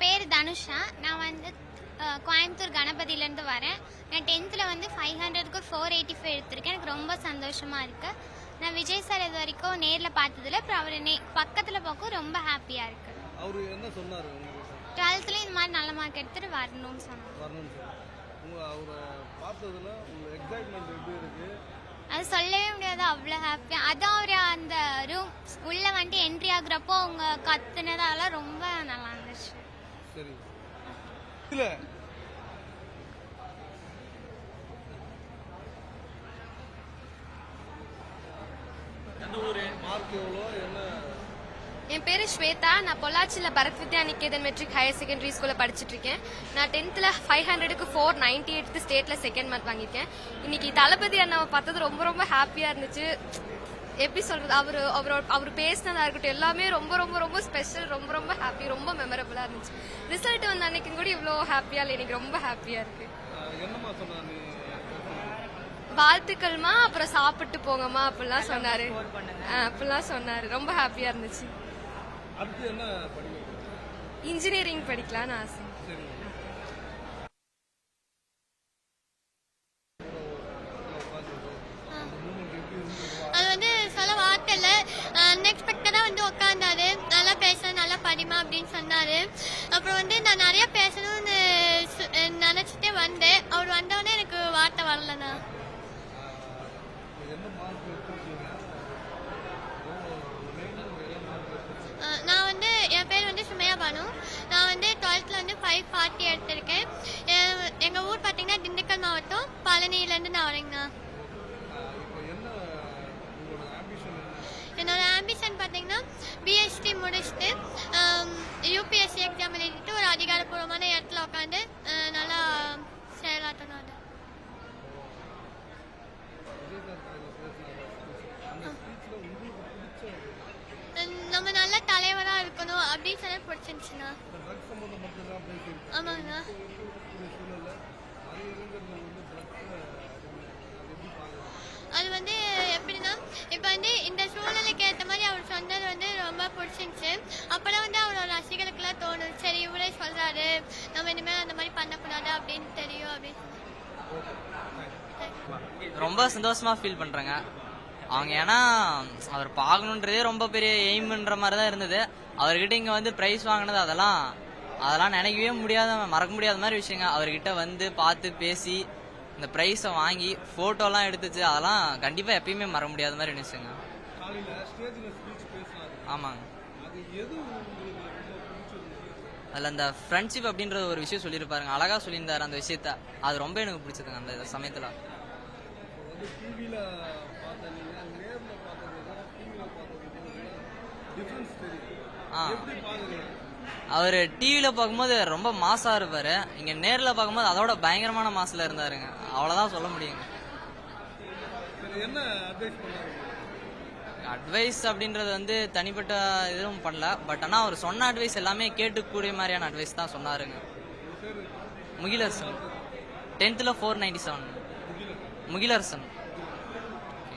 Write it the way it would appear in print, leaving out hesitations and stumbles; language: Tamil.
பேர் தனுஷா. நான் வந்து கோயம்புத்தூர் கணபதியிலேருந்து வரேன். நான் 10th வந்து 500க்கு 485 எடுத்திருக்கேன். எனக்கு ரொம்ப சந்தோஷமாக இருக்குது. நான் விஜய் சார் இது வரைக்கும் நேரில் பார்த்ததில்ல. அப்புறம் அவர் பக்கத்தில் பார்க்க ரொம்ப ஹாப்பியாக இருக்குது. அவர் என்ன சொன்னார்? 12th இந்த மாதிரி நல்ல மார்க் எடுத்துகிட்டு வரணும்னு சொன்னார். அவரை பார்த்ததுல உங்கள் எக்ஸைட்மெண்ட் எப்படி இருக்குது? அது சொல்லவே முடியாது, அவ்வளோ ஹாப்பியாக. அதான் அவர் அந்த ரூம் உள்ளே வந்துட்டு என்ட்ரி ஆகுறப்போ அவங்க கத்துனதால ரொம்ப நல்லா இருந்துச்சு. சரி, இல்லை மார்க் எவ்வளோ என்ன? என் பேரு ஸ்வேதா. நான் பொள்ளாச்சியில் பரத் வித்யா நிகேதன் மெட்ரிக் ஹையர் செகண்டரி ஸ்கூலில் படிச்சுட்டு இருக்கேன். நான் 10th 500க்கு 490 எடுத்து ஸ்டேட்டில் செகண்ட் மார்க் வாங்கியிருக்கேன். இன்னைக்கு தளபதி அண்ணாவை பார்த்தது ரொம்ப ரொம்ப ஹாப்பியாக இருந்துச்சு. எப்படி சொல்றது, அவர் பேசினதா இருக்கட்டும் எல்லாமே ரொம்ப ரொம்ப ரொம்ப ஸ்பெஷல், ரொம்ப ரொம்ப ஹாப்பி, ரொம்ப மெமரபிளாக இருந்துச்சு. ரிசல்ட் வந்த அன்னைக்கும் கூட இவ்வளோ ஹாப்பியாக இல்லை, எனக்கு ரொம்ப ஹாப்பியாக இருக்கு. வாழ்த்துக்கள்மா, அப்புறம் சாப்பிட்டு போங்கம்மா அப்படிலாம் சொன்னாரு. ரொம்ப ஹாப்பியா இருந்துச்சு. இன்ஜினியரிங் படிக்கலாம்னு ஆசை. அது வந்து சொல்ல வார்த்தை இல்லை. அன்எக்ஸ்பெக்டடா வந்து உட்காந்தாரு. நல்லா பேச நல்லா படிமா அப்படின்னு சொன்னாரு. அப்புறம் வந்து நான் நிறைய பேசணும்னு நினைச்சிட்டே வந்தேன். அவர் வந்தவொடனே எனக்கு வார்த்தை வரலண்ணா. நான் வந்து என் பேர் வந்து சுமையா பானு. நான் வந்து 12th வந்து 540 எடுத்திருக்கேன். எங்கள் ஊர் பார்த்தீங்கன்னா திண்டுக்கல் மாவட்டம், பழனியிலேருந்து நான் வரேங்கண்ணா. என்னோட ஆம்பிஷன் பார்த்தீங்கன்னா பிஎஸ்டி முடிச்சுட்டு யூபிஎஸ்சி எக்ஸாம் எழுதிட்டு ஒரு அதிகாரப்பூர்வமான இடத்துல உட்காந்து நல்லா செயலாற்றணும். அது நம்ம நல்ல தலைவரா இருக்கணும் அப்படின்னு சொன்னா பிடிச்சிருந்துச்சுண்ணா. ஆமாங்கண்ணா. அது வந்து எப்படின்னா, இப்போ வந்து இந்த சூழ்நிலைக்கு ஏற்ற மாதிரி அவர் சொன்னது வந்து ரொம்ப பிடிச்சிருந்துச்சு. அப்போதான் வந்து அவரோட ரசிகர்களுக்குலாம் தோணும், சரி இவரே சொல்றாரு, நம்ம இனிமேல் அந்த மாதிரி பண்ணக்கூடாது அப்படின்னு தெரியும் அப்படின்னு. ரொம்ப சந்தோஷமா ஃபீல் பண்றேங்க. அவங்க ஏன்னா அவர் பார்க்கணுன்றதே ரொம்ப பெரிய எய்ம்ன்ற மாதிரி தான் இருந்தது. அவர்கிட்ட இங்கே வந்து ப்ரைஸ் வாங்கினது அதெல்லாம் நினைக்கவே முடியாத, மறக்க முடியாத மாதிரி விஷயங்க. அவர்கிட்ட வந்து பார்த்து பேசி இந்த ப்ரைஸை வாங்கி ஃபோட்டோலாம் எடுத்துச்சு, அதெல்லாம் கண்டிப்பாக எப்பயுமே மறக்க முடியாத மாதிரி இருந்துச்சுங்க. ஆமாங்க. அதில் அந்த ஃப்ரெண்ட்ஷிப் அப்படின்ற ஒரு விஷயம் சொல்லியிருப்பாருங்க, அழகாக சொல்லியிருந்தாரு அந்த விஷயத்த. அது ரொம்ப எனக்கு பிடிச்சதுங்க அந்த சமயத்தில். அவர் டிவியில பார்க்கும்போது ரொம்ப மாசா இருப்பாரு, இங்க நேர்ல பார்க்கும்போது அதோட பயங்கரமான மாசுல இருந்தாருங்க. அவ்வளவுதான் சொல்ல முடியுங்க. அட்வைஸ் அப்படின்றது வந்து தனிப்பட்ட எதுவும் பண்ணல. பட் ஆனா அவர் சொன்ன அட்வைஸ் எல்லாமே கேட்டுக்கூடிய மாதிரியான அட்வைஸ் தான் சொன்னாருங்க. முகிலரசன். 10th 497. முகிலரசன்.